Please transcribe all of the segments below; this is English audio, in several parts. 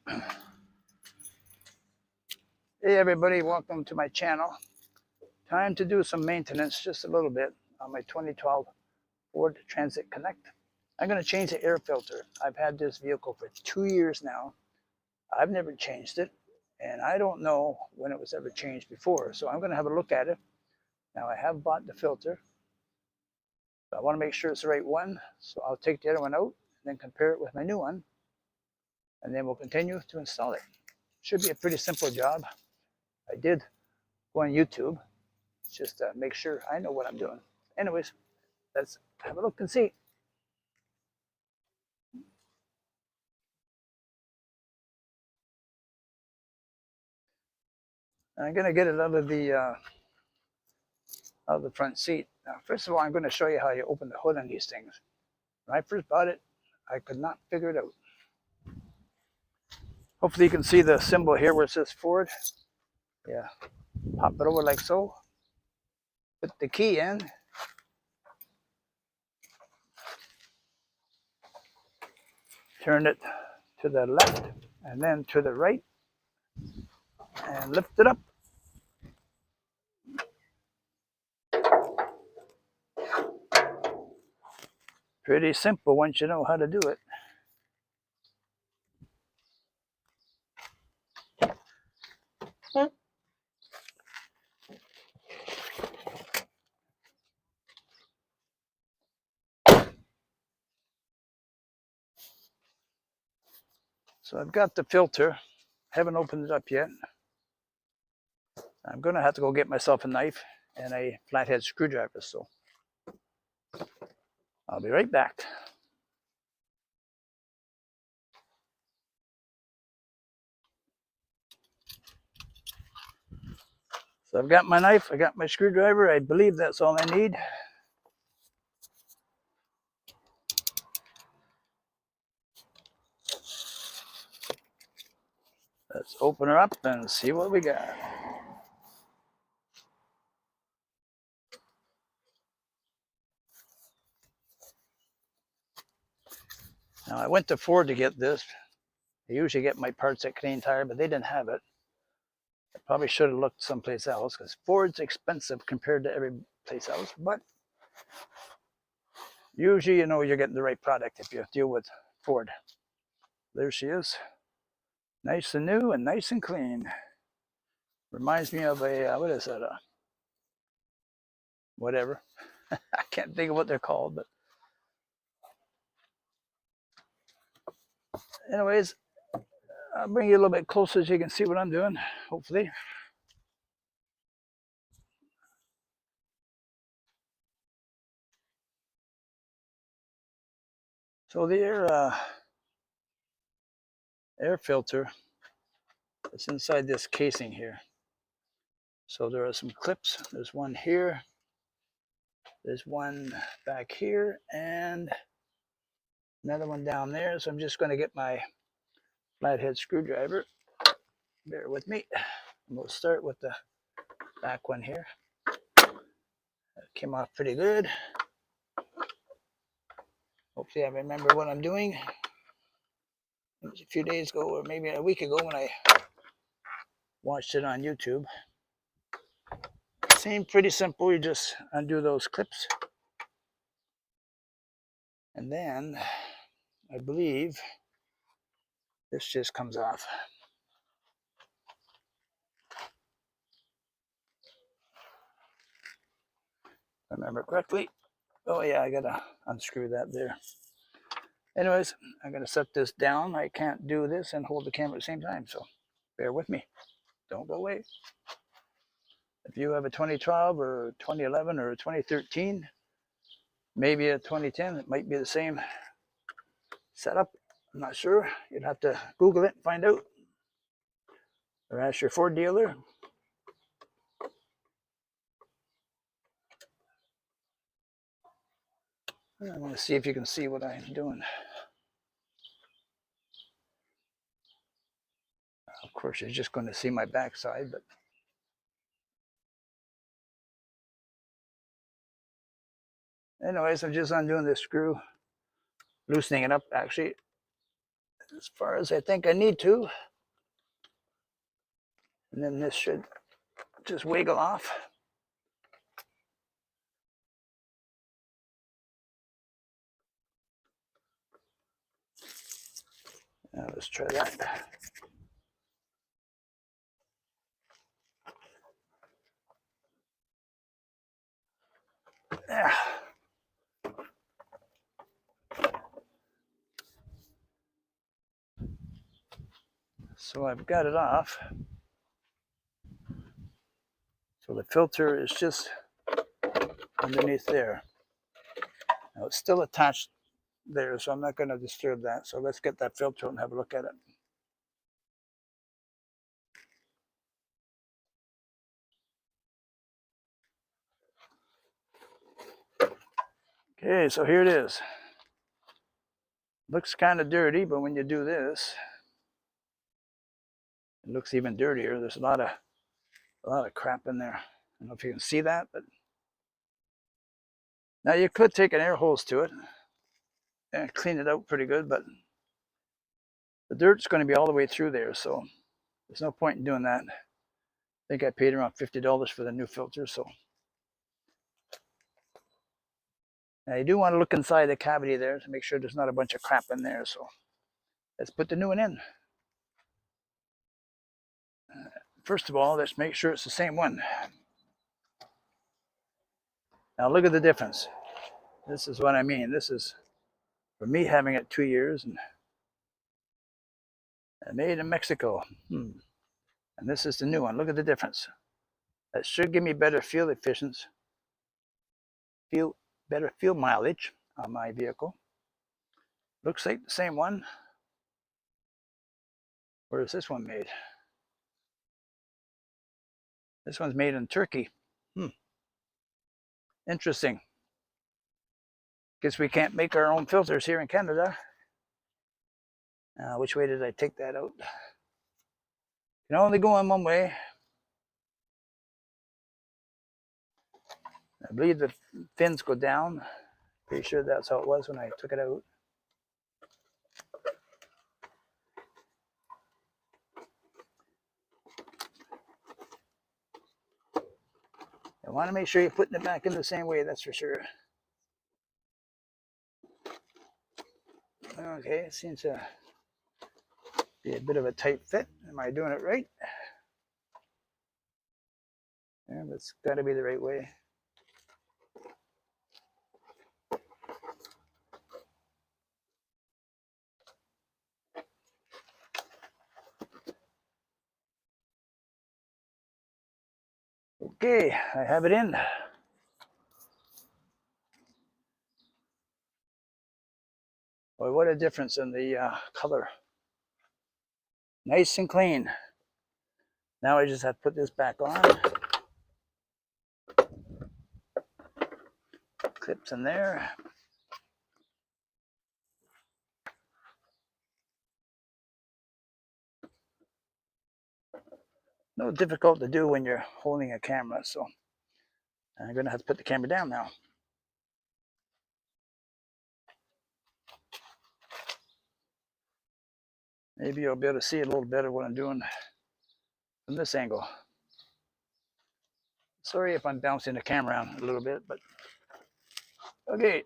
Hey everybody, welcome to my channel. Time to do some maintenance, just a little bit, on my 2012 Ford Transit Connect. I'm going to change the air filter. I've had this vehicle for 2 years now. I've never changed it, and I don't know when it was ever changed before, so I'm going to have a look at it. Now I have bought the filter, but I want to make sure it's the right one, so I'll take the other one out and then compare it with my new one, and then we'll continue to install it. Should be a pretty simple job. I did go on YouTube just to make sure I know what I'm doing. Anyways, let's have a look and see. I'm going to get it out of the front seat. Now, first of all, I'm going to show you how you open the hood on these things. When I first bought it, I could not figure it out. Hopefully you can see the symbol here where it says Ford. Yeah, pop it over like so. Put the key in. Turn it to the left and then to the right and lift it up. Pretty simple once you know how to do it. So I've got the filter. Haven't opened it up yet. I'm going to have to go get myself a knife and a flathead screwdriver, so I'll be right back. So I've got my knife, I got my screwdriver. I believe that's all I need. Let's open her up and see what we got. Now I went to Ford to get this. I usually get my parts at Canadian Tire, but they didn't have it. I probably should have looked someplace else because Ford's expensive compared to every place else. But usually you know you're getting the right product if you deal with Ford. There she is. Nice and new and nice and clean. Reminds me of a, what is that? Whatever. I can't think of what they're called, but anyways, I'll bring you a little bit closer so you can see what I'm doing, hopefully. So the air filter is inside this casing here. So there are some clips. There's one here. There's one back here and another one down there. So I'm just going to get my flathead screwdriver. Bear with me. And we'll start with the back one here. That came off pretty good. Hopefully I remember what I'm doing. It was a few days ago or maybe a week ago when I watched it on YouTube. Seemed pretty simple. You just undo those clips. And then I believe this just comes off. If I remember correctly. Oh yeah, I gotta unscrew that there. Anyways, I'm gonna set this down. I can't do this and hold the camera at the same time, so bear with me. Don't go away. If you have a 2012 or 2011 or 2013, maybe a 2010, it might be the same setup. I'm not sure. You'd have to Google it and find out. Or ask your Ford dealer. I want to see if you can see what I'm doing. Of course, you're just going to see my backside, but anyways, I'm just undoing this screw, loosening it up actually. as far as I think I need to. And then this should just wiggle off. Now let's try that. Yeah. So I've got it off. So the filter is just underneath there. Now it's still attached there, so I'm not going to disturb that. So let's get that filter and have a look at it. Okay, so here it is. Looks kind of dirty, but when you do this, it looks even dirtier. There's a lot of crap in there. I don't know if you can see that, but now you could take an air hose to it and clean it out pretty good, but the dirt's going to be all the way through there, so there's no point in doing that. I think I paid around $50 for the new filter, so. Now you do want to look inside the cavity there to make sure there's not a bunch of crap in there, so let's put the new one in. First of all, let's make sure it's the same one. Now look at the difference. This is what I mean. This is for me having it 2 years and made in Mexico. And this is the new one. Look at the difference. That should give me better fuel efficiency, better fuel mileage on my vehicle. Looks like the same one. Where is this one made? This one's made in Turkey. Interesting. Guess we can't make our own filters here in Canada. Which way did I take that out? Can only go in one way. I believe the fins go down. Pretty sure that's how it was when I took it out. I want to make sure you're putting it back in the same way, that's for sure. Okay, it seems to be a bit of a tight fit. Am I doing it right? Yeah, that's got to be the right way. Okay, I have it in. Boy, what a difference in the color. Nice and clean. Now I just have to put this back on. Clips in there. No difficult to do when you're holding a camera, so I'm going to have to put the camera down now. Maybe you'll be able to see a little better what I'm doing from this angle. Sorry if I'm bouncing the camera around a little bit, but okay.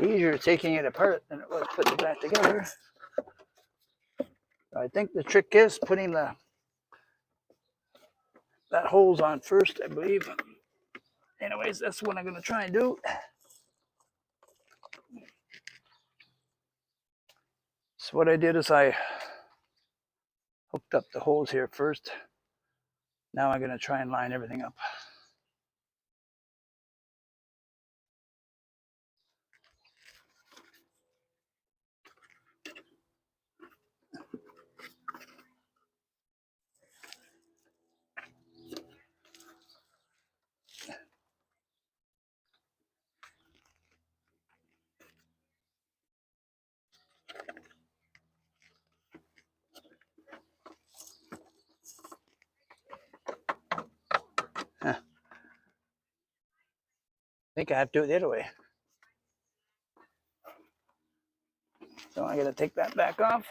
Easier taking it apart than it was putting it back together. I think the trick is putting that hose on first, I believe. Anyways, that's what I'm going to try and do. So what I did is I hooked up the hose here first. Now I'm going to try and line everything up. think I have to do it the other way. So I gotta take that back off.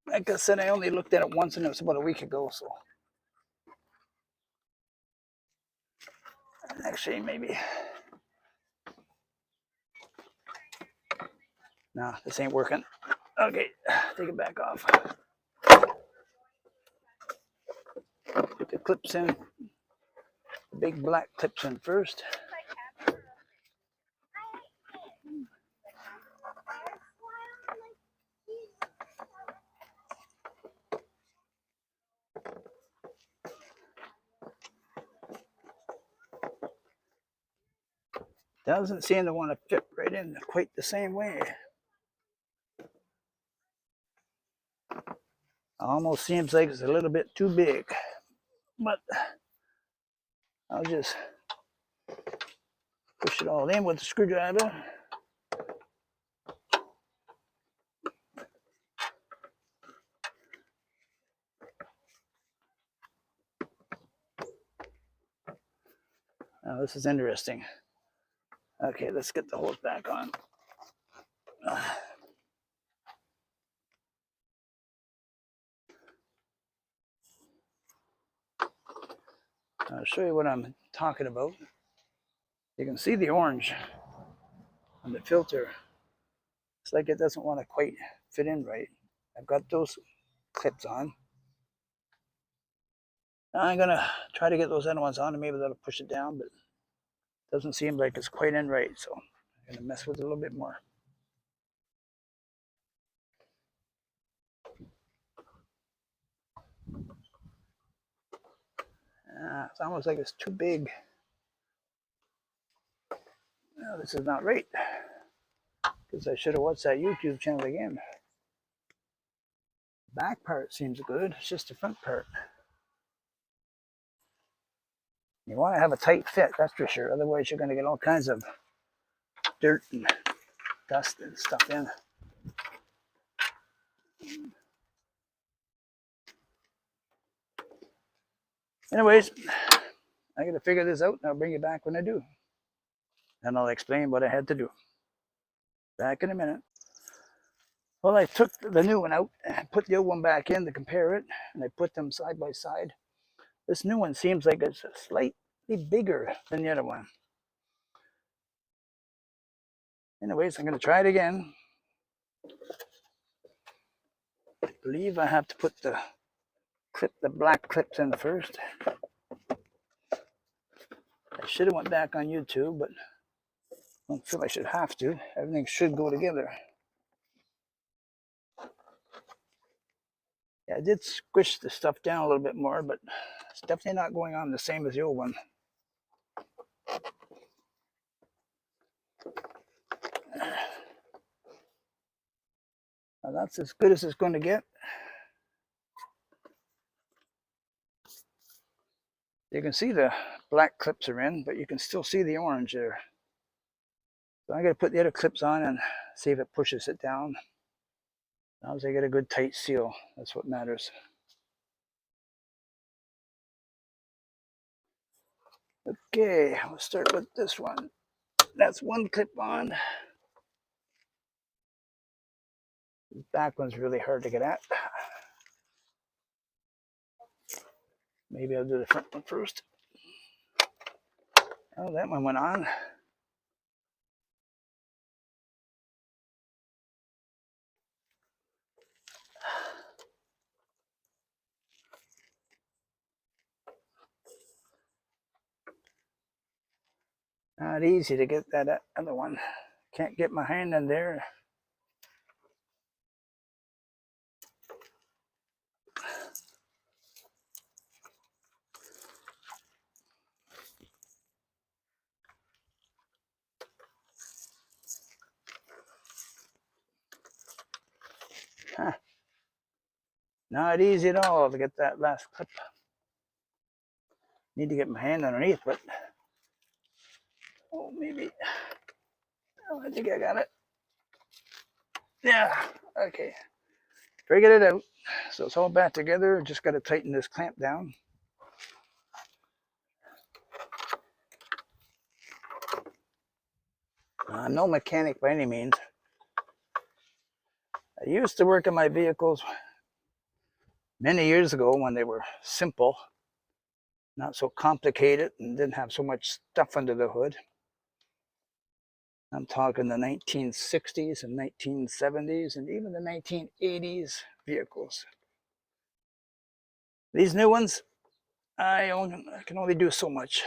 Like I said, I only looked at it once and it was about a week ago, so. Actually, maybe. No, this ain't working. Okay, take it back off. Put the clips in. The big black clips in first. Doesn't seem to want to fit right in quite the same way. Almost seems like it's a little bit too big, but I'll just push it all in with the screwdriver. Now this is interesting. Okay, let's get the hose back on. I'll show you what I'm talking about. You can see the orange on the filter. It's like it doesn't want to quite fit in right. I've got those clips on. Now I'm gonna try to get those other ones on and maybe that'll push it down, but it doesn't seem like it's quite in right, so I'm gonna mess with it a little bit more. It's almost like it's too big. No, this is not right. Because I should have watched that YouTube channel again. Back part seems good. It's just the front part. You want to have a tight fit, that's for sure. Otherwise, you're going to get all kinds of dirt and dust and stuff in. Anyways, I got to figure this out and I'll bring you back when I do. And I'll explain what I had to do. Back in a minute. Well, I took the new one out and put the old one back in to compare it, and I put them side by side. This new one seems like it's slightly bigger than the other one. Anyways, I'm going to try it again. I believe I have to put the black clips in first. I should have went back on YouTube, but I don't feel I should have to. Everything should go together. Yeah, I did squish the stuff down a little bit more, but it's definitely not going on the same as the old one. Now that's as good as it's going to get. You can see the black clips are in, but you can still see the orange there. So I'm going to put the other clips on and see if it pushes it down. As long as I get a good tight seal, that's what matters. Okay, we'll start with this one. That's one clip on. The back one's really hard to get at. Maybe I'll do the front one first. Oh, that one went on. Not easy to get that other one. Can't get my hand in there. Huh. Not easy at all to get that last clip. Need to get my hand underneath, but oh, maybe. Oh, I think I got it. Yeah, okay. Figured it out. So it's all back together. Just got to tighten this clamp down. I'm no mechanic by any means. I used to work on my vehicles many years ago when they were simple, not so complicated, and didn't have so much stuff under the hood. I'm talking the 1960s and 1970s and even the 1980s vehicles. These new ones, I can only do so much.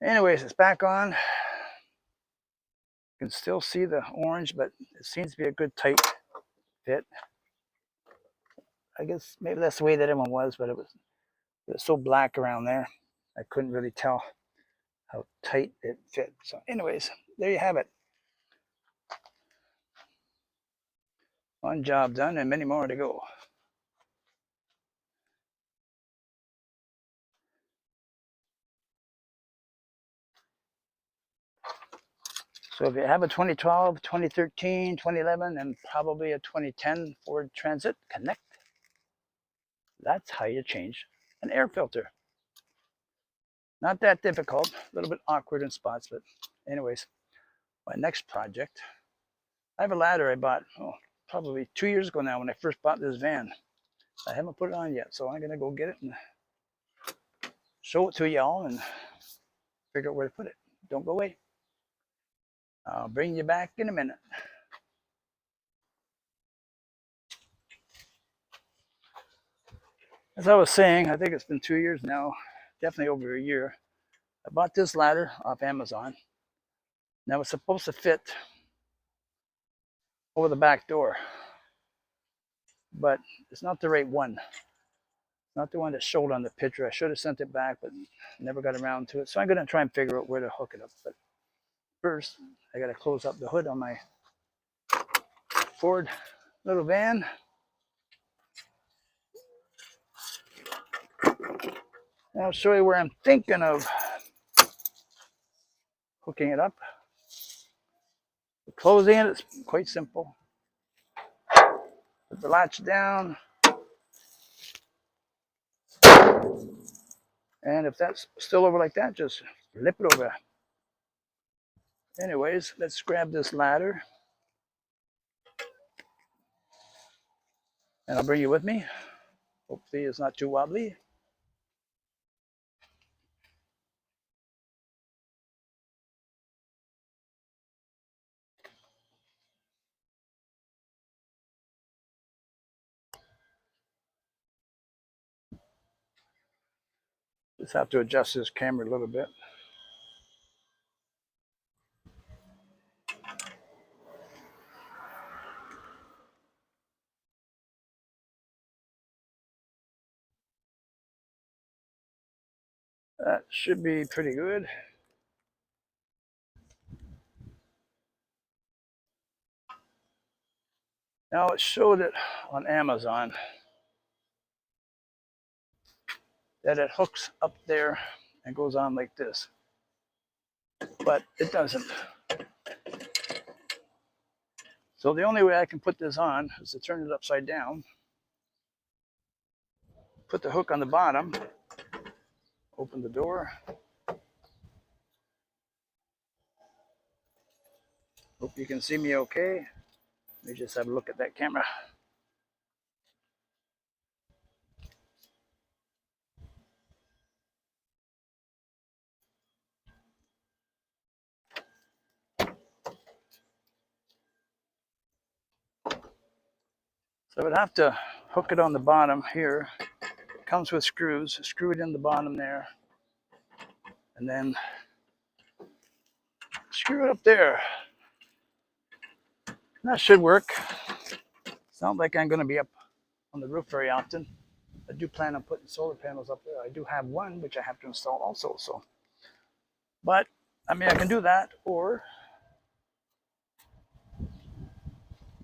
Anyways, it's back on. You can still see the orange, but it seems to be a good tight fit. I guess maybe that's the way that everyone was, but it was so black around there. I couldn't really tell how tight it fit. So anyways, there you have it. One job done and many more to go. So if you have a 2012, 2013, 2011, and probably a 2010 Ford Transit Connect, that's how you change an air filter. Not that difficult, a little bit awkward in spots, but anyways, my next project, I have a ladder I bought probably 2 years ago now when I first bought this van. I haven't put it on yet, so I'm gonna go get it and show it to y'all and figure out where to put it. Don't go away. I'll bring you back in a minute. As I was saying, I think it's been 2 years now, definitely over a year. I bought this ladder off Amazon. Now it's supposed to fit over the back door, but it's not the right one. Not the one that showed on the picture. I should have sent it back, but never got around to it. So I'm gonna try and figure out where to hook it up. But first, I gotta close up the hood on my Ford little van. And I'll show you where I'm thinking of hooking it up. Closing it, it's quite simple. Put the latch down. And if that's still over like that, just flip it over. Anyways, let's grab this ladder. And I'll bring you with me. Hopefully it's not too wobbly. Just have to adjust this camera a little bit. That should be pretty good. Now it showed it on Amazon that it hooks up there and goes on like this, but it doesn't. So the only way I can put this on is to turn it upside down, put the hook on the bottom, open the door. Hope you can see me okay. Let me just have a look at that camera. So I would have to hook it on the bottom here. It comes with screws. Screw it in the bottom there. And then screw it up there. That should work. It's not like I'm going to be up on the roof very often. I do plan on putting solar panels up there. I do have one, which I have to install also. So, but I mean, I can do that, or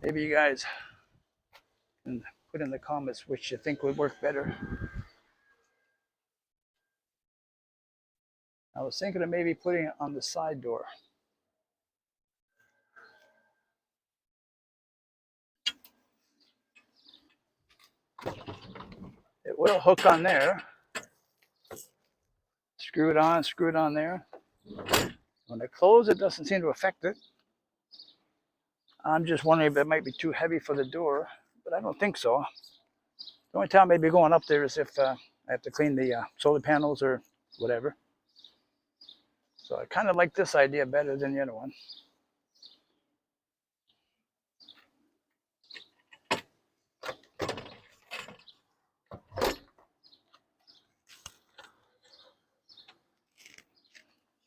maybe you guys can put in the comments which you think would work better. I was thinking of maybe putting it on the side door. It will hook on there. screw it on there. When I close, it doesn't seem to affect it. I'm just wondering if it might be too heavy for the door, but I don't think so. The only time I'd be going up there is if I have to clean the solar panels or whatever. So I kind of like this idea better than the other one.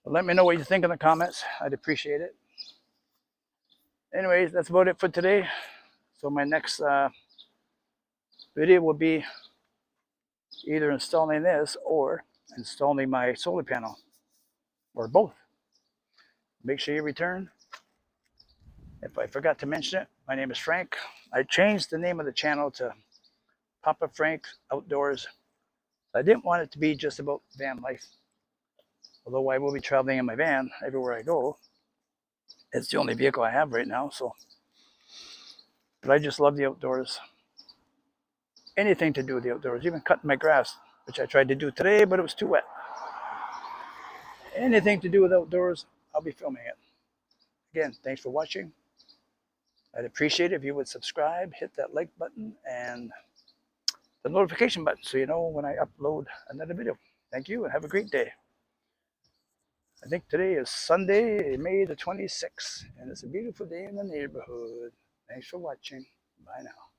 Let me know what you think in the comments. I'd appreciate it. Anyways, that's about it for today. So my next video will be either installing this or installing my solar panel, or both. Make sure you return. If I forgot to mention it, my name is Frank. I changed the name of the channel to Papa Frank Outdoors. I didn't want it to be just about van life. Although I will be traveling in my van everywhere I go. It's the only vehicle I have right now, so. But I just love the outdoors. Anything to do with the outdoors, even cutting my grass, which I tried to do today, but it was too wet. Anything to do with outdoors, I'll be filming it. Again, thanks for watching. I'd appreciate it if you would subscribe, hit that like button, and the notification button so you know when I upload another video. Thank you and have a great day. I think today is Sunday, May the 26th, and it's a beautiful day in the neighborhood. Thanks for watching. Bye now.